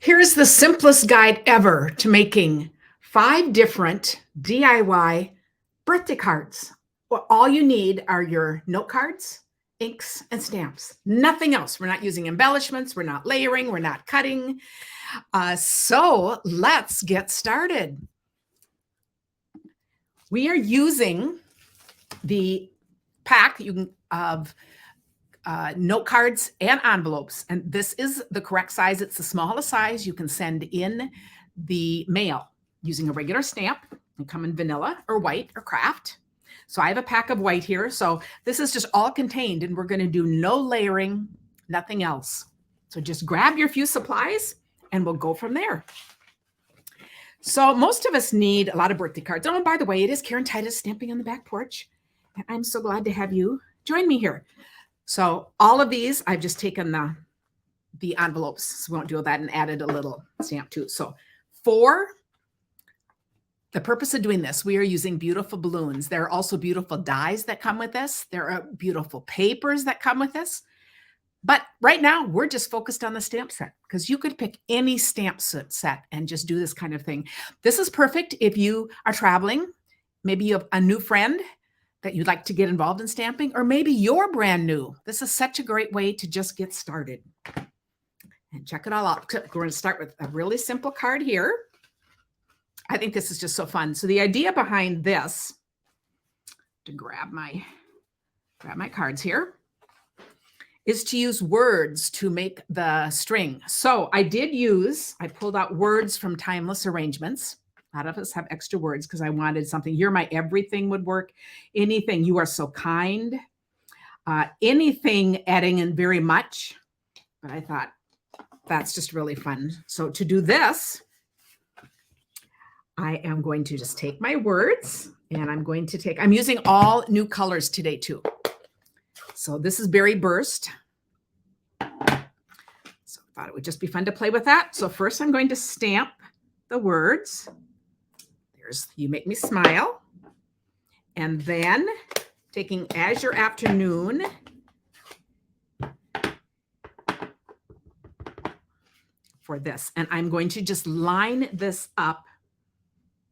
Here's the simplest guide ever to making 5 different DIY birthday cards. Well, all you need are your note cards, inks, and stamps. Nothing else. We're not using embellishments. We're not layering. We're not cutting. So let's get started. We are using the pack of note cards and envelopes. And this is the correct size. It's the smallest size you can send in the mail using a regular stamp. They come in vanilla or white or craft. So I have a pack of white here. So this is just all contained, and we're going to do no layering, nothing else. So just grab your few supplies and we'll go from there. So most of us need a lot of birthday cards. Oh, and by the way, it is Karen Titus stamping on the back porch. And I'm so glad to have you join me here. So all of these, I've just taken the envelopes. So we won't do that, and added a little stamp too. So for the purpose of doing this, we are using beautiful balloons. There are also beautiful dies that come with this. There are beautiful papers that come with this. But right now, we're just focused on the stamp set, because you could pick any stamp set and just do this kind of thing. This is perfect if you are traveling. Maybe you have a new friend that you'd like to get involved in stamping, or maybe you're brand new. This is such a great way to just get started. And check it all out. We're going to start with a really simple card here. I think this is just so fun. So the idea behind this, to grab my cards here, is to use words to make the string. So I pulled out words from Timeless Arrangements. A lot of us have extra words because I wanted something. You're my everything would work. Anything, you are so kind. Anything adding in very much. But I thought that's just really fun. So to do this, I am going to just take my words, and I'm using all new colors today too. So this is Berry Burst. So I thought it would just be fun to play with that. So first I'm going to stamp the words. There's You Make Me Smile. And then taking Azure Afternoon. For this. And I'm going to just line this up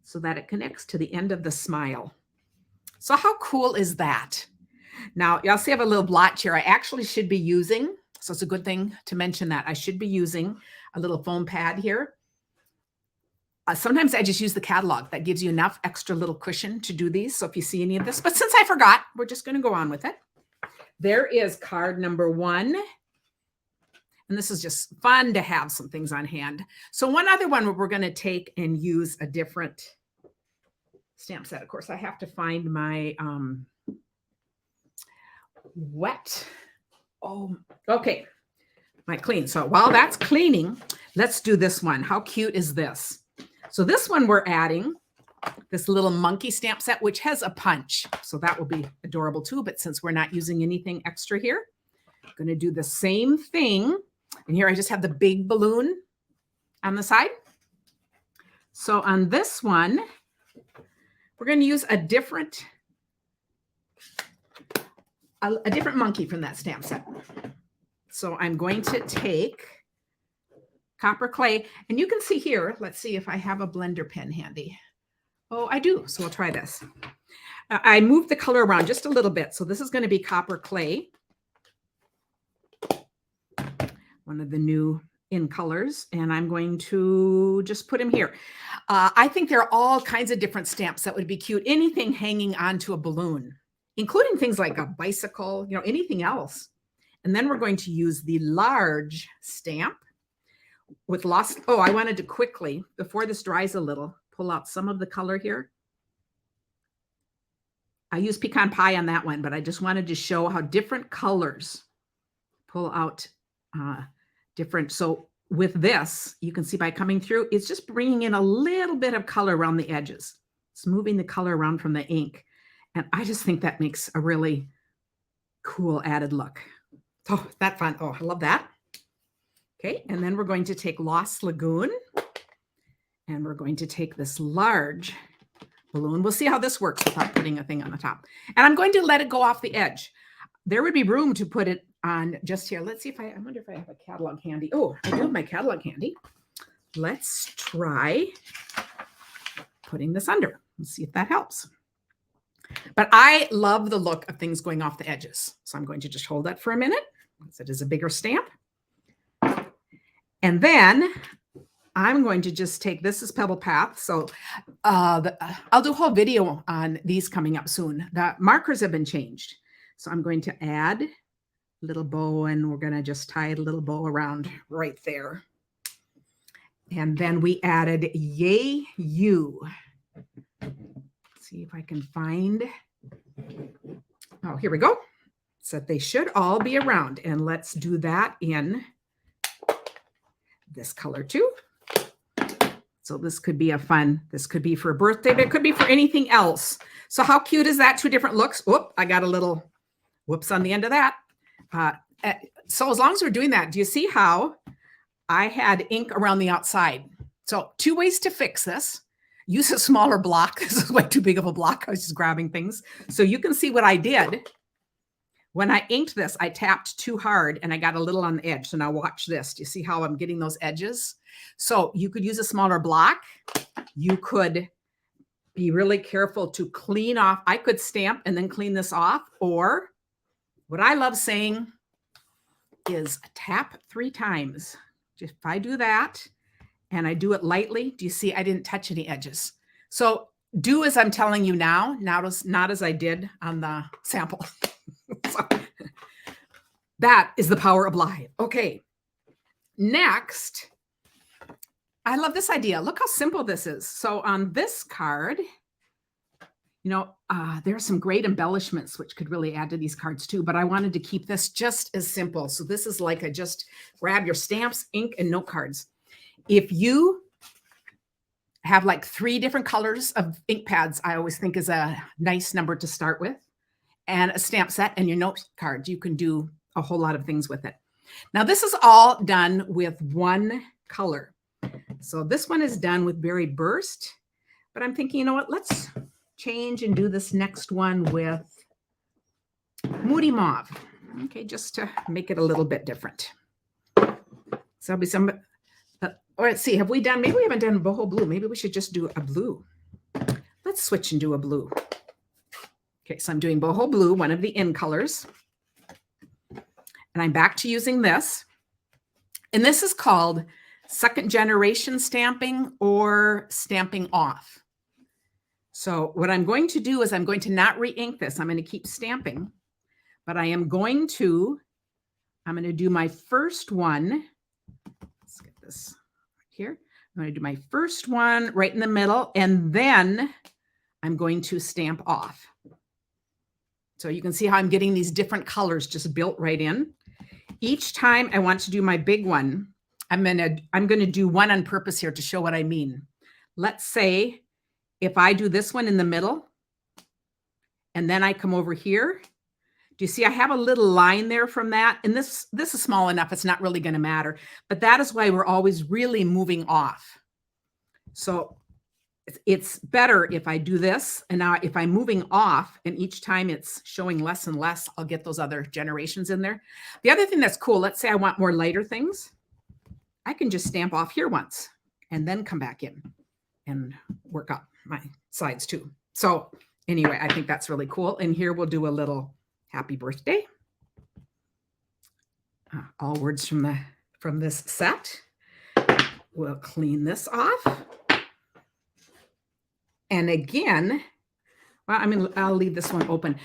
so that it connects to the end of the smile. So how cool is that? Now, y'all see I have a little blotch here. I actually should be using, so it's a good thing to mention that, I should be using a little foam pad here. Sometimes I just use the catalog. That gives you enough extra little cushion to do these. So if you see any of this, but since I forgot, we're just going to go on with it. There is card number 1. And this is just fun to have some things on hand. So one other one where we're going to take and use a different stamp set. Of course, I have to find my my clean. So while that's cleaning, let's do this one. How cute is this? So this one we're adding this little monkey stamp set, which has a punch. So that will be adorable too. But since we're not using anything extra here, I'm going to do the same thing. And here I just have the big balloon on the side. So on this one, we're going to use a different monkey from that stamp set. So I'm going to take copper clay, and you can see here, let's see if I have a blender pen handy. Oh, I do. So we'll try this. I moved the color around just a little bit. So this is going to be copper clay. One of the new in colors, and I'm going to just put him here. I think there are all kinds of different stamps that would be cute. Anything hanging onto a balloon, including things like a bicycle, anything else. And then we're going to use the large stamp with I wanted to quickly, before this dries a little, pull out some of the color here. I used pecan pie on that one, but I just wanted to show how different colors pull out different. So with this, you can see by coming through, it's just bringing in a little bit of color around the edges. It's moving the color around from the ink. And I just think that makes a really cool added look. Oh, that's fun. Oh, I love that. Okay, and then we're going to take Lost Lagoon, and we're going to take this large balloon. We'll see how this works without putting a thing on the top. And I'm going to let it go off the edge. There would be room to put it on just here. Let's see if I wonder if I have a catalog handy. Oh, I do have my catalog handy. let's try putting this under. Let's see if that helps. But I love the look of things going off the edges. So I'm going to just hold that for a minute, because it is a bigger stamp. And then I'm going to just take, this is Pebble Path. So I'll do a whole video on these coming up soon. The markers have been changed. So I'm going to add a little bow, and we're going to just tie a little bow around right there. And then we added Yay You. Let's see if I can find. Oh, here we go. So they should all be around. And let's do that in this color too. So this could be this could be for a birthday, but it could be for anything else. So how cute is that? 2 different looks. Whoop, I got a little whoops on the end of that. So as long as we're doing that, do you see how I had ink around the outside? So 2 ways to fix this. Use a smaller block. This is way too big of a block. I was just grabbing things. So you can see what I did. When I inked this, I tapped too hard and I got a little on the edge. So now watch this. Do you see how I'm getting those edges? So you could use a smaller block. You could be really careful to clean off. I could stamp and then clean this off. Or what I love saying is tap 3 times. If I do that and I do it lightly, do you see I didn't touch any edges? So do as I'm telling you now, not as I did on the sample. So, that is the power of live. Okay. Next, I love this idea. Look how simple this is. So on this card, you know, there are some great embellishments which could really add to these cards too, but I wanted to keep this just as simple. So this is like I just grab your stamps, ink, and note cards. If you have like 3 different colors of ink pads, I always think is a nice number to start with, and a stamp set and your note cards, you can do a whole lot of things with it. Now this is all done with 1 color. So this one is done with Berry Burst, but I'm thinking, you know what, let's change and do this next one with Moody Mauve. Okay, just to make it a little bit different. So there'll be some, or let's see, have we done, maybe we haven't done boho blue. Maybe we should just do a blue. Let's switch and do a blue. Okay, so I'm doing boho blue, one of the in colors. And I'm back to using this. And this is called 2nd generation stamping or stamping off. So what I'm going to do is I'm going to not re-ink this. I'm going to keep stamping, but I'm going to do my first one. Let's get this here. I'm going to do my first one right in the middle, and then I'm going to stamp off. So you can see how I'm getting these different colors just built right in. Each time I want to do my big one, I'm going to do one on purpose here to show what I mean. Let's say if I do this one in the middle and then I come over here, do you see I have a little line there from that? And this is small enough, it's not really going to matter. But that is why we're always really moving off. So it's better if I do this, and now if I'm moving off and each time it's showing less and less, I'll get those other generations in there. The other thing that's cool, let's say I want more lighter things. I can just stamp off here once and then come back in and work up my sides too. So anyway, I think that's really cool. And here we'll do a little happy birthday. All words from this set. We'll clean this off. And again, well, I'll leave this one open.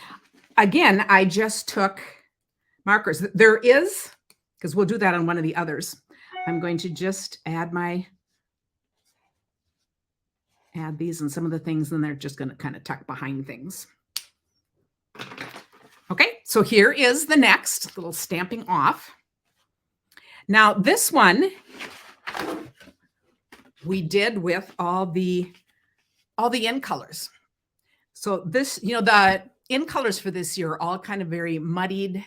Again, I just took markers. There is, because we'll do that on one of the others. I'm going to just add these and some of the things, and they're just going to kind of tuck behind things. Okay, so here is the next little stamping off. Now this one we did with all the in colors. So this, you know, the in colors for this year are all kind of very muddied,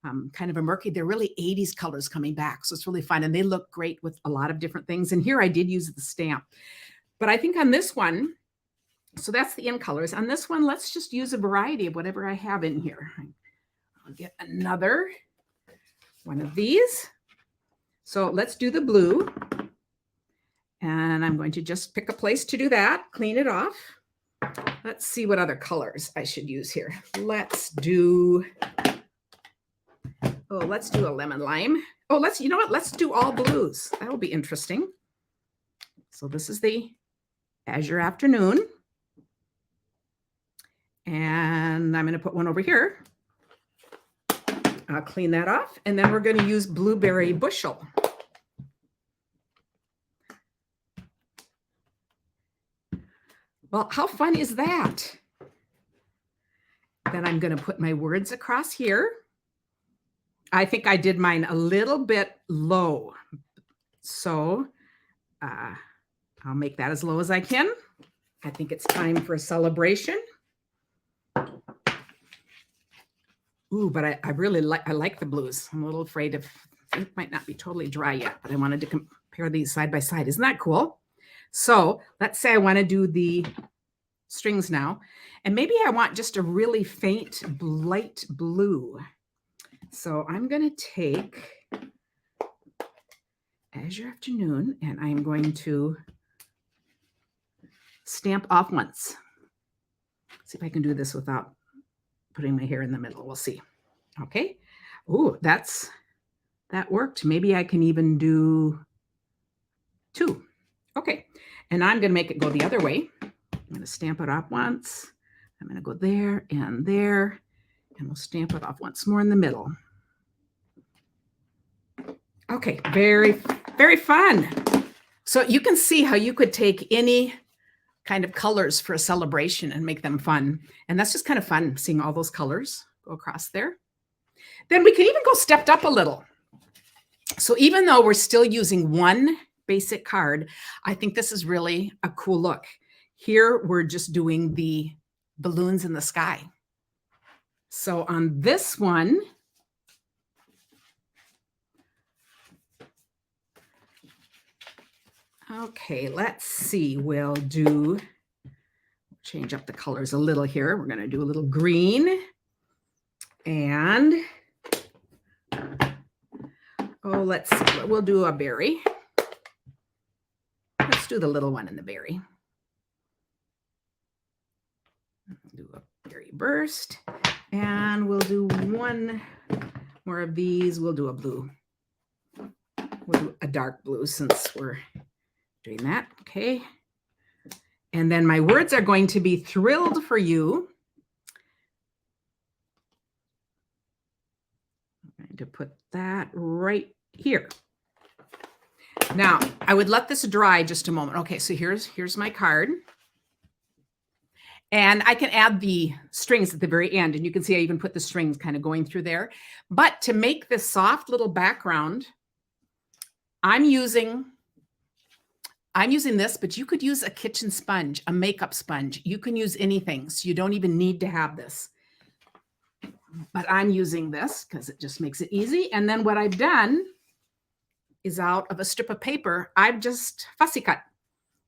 kind of a murky. They're really 80s colors coming back. So it's really fun. And they look great with a lot of different things. And here I did use the stamp. But I think on this one, so that's the in colors. On this one, let's just use a variety of whatever I have in here. I'll get another one of these. So let's do the blue. And I'm going to just pick a place to do that, clean it off. Let's see what other colors I should use here. Let's do a lemon lime. Oh, you know what? Let's do all blues. That'll be interesting. So this is the Azure Afternoon. And I'm going to put one over here. I'll clean that off. And then we're going to use Blueberry Bushel. Well, how fun is that? Then I'm going to put my words across here. I think I did mine a little bit low. So I'll make that as low as I can. I think it's time for a celebration. Ooh, but I really like the blues. I'm a little afraid it might not be totally dry yet, but I wanted to compare these side by side. Isn't that cool? So let's say I want to do the strings now, and maybe I want just a really faint light blue. So I'm going to take Azure Afternoon, and I'm going to stamp off once. See if I can do this without putting my hair in the middle. We'll see. Okay. Ooh, that worked. Maybe I can even do 2. Okay. And I'm going to make it go the other way. I'm going to stamp it off once. I'm going to go there, and we'll stamp it off once more in the middle. Okay. Very, very fun. So you can see how you could take any kind of colors for a celebration and make them fun. And that's just kind of fun, seeing all those colors go across there. Then we can even go stepped up a little. So even though we're still using one basic card, I think this is really a cool look. Here, we're just doing the balloons in the sky. So on this one, okay, let's see. We'll change up the colors a little here. We're going to do a little green. And, let's see. We'll do a berry. Let's do the little one in the berry. Do a berry burst. And we'll do one more of these. We'll do a blue. We'll do a dark blue since we're doing that. Okay. And then my words are going to be thrilled for you. I'm going to put that right here. Now, I would let this dry just a moment. Okay, so here's my card. And I can add the strings at the very end. And you can see I even put the strings kind of going through there. But to make this soft little background, I'm using this, but you could use a kitchen sponge, a makeup sponge. You can use anything, so you don't even need to have this. But I'm using this because it just makes it easy. And then what I've done is out of a strip of paper, I've just fussy cut.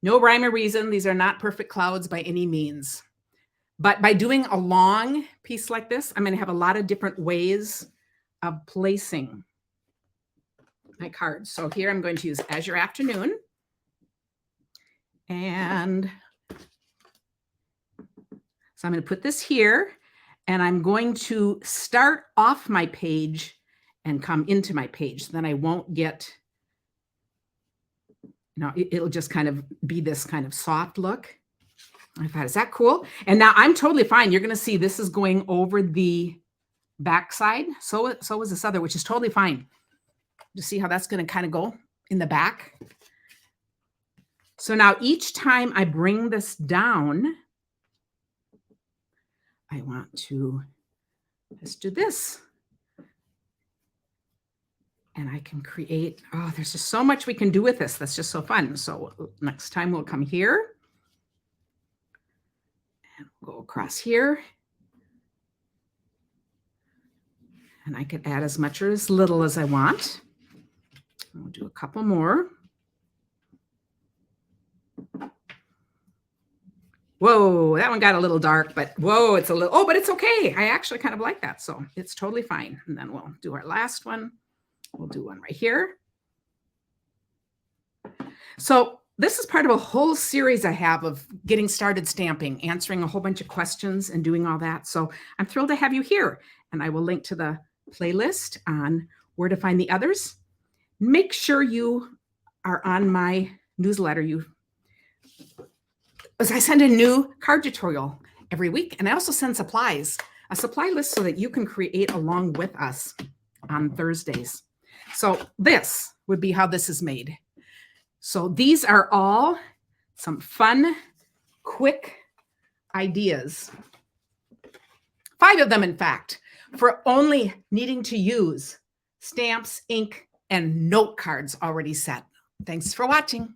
No rhyme or reason. These are not perfect clouds by any means. But by doing a long piece like this, I'm going to have a lot of different ways of placing my cards. So here I'm going to use Azure Afternoon. And so I'm going to put this here, and I'm going to start off my page and come into my page. Then I won't get, it'll just kind of be this kind of soft look. I thought, is that cool? And now I'm totally fine. You're going to see this is going over the back side. So is this other, which is totally fine. You see how that's going to kind of go in the back. So now each time I bring this down, I want to just do this. And I can create, there's just so much we can do with this. That's just so fun. So next time we'll come here. And we'll go across here. And I can add as much or as little as I want. We'll do a couple more. Whoa, that one got a little dark, but whoa, it's a little, but it's okay. I actually kind of like that. So it's totally fine. And then we'll do our last one. We'll do one right here. So this is part of a whole series I have of getting started stamping, answering a whole bunch of questions and doing all that. So I'm thrilled to have you here. And I will link to the playlist on where to find the others. Make sure you are on my newsletter. As I send a new card tutorial every week, and I also send supplies, a supply list so that you can create along with us on Thursdays. So this would be how this is made. So these are all some fun, quick ideas. 5 of them, in fact, for only needing to use stamps, ink, and note cards already set. Thanks for watching.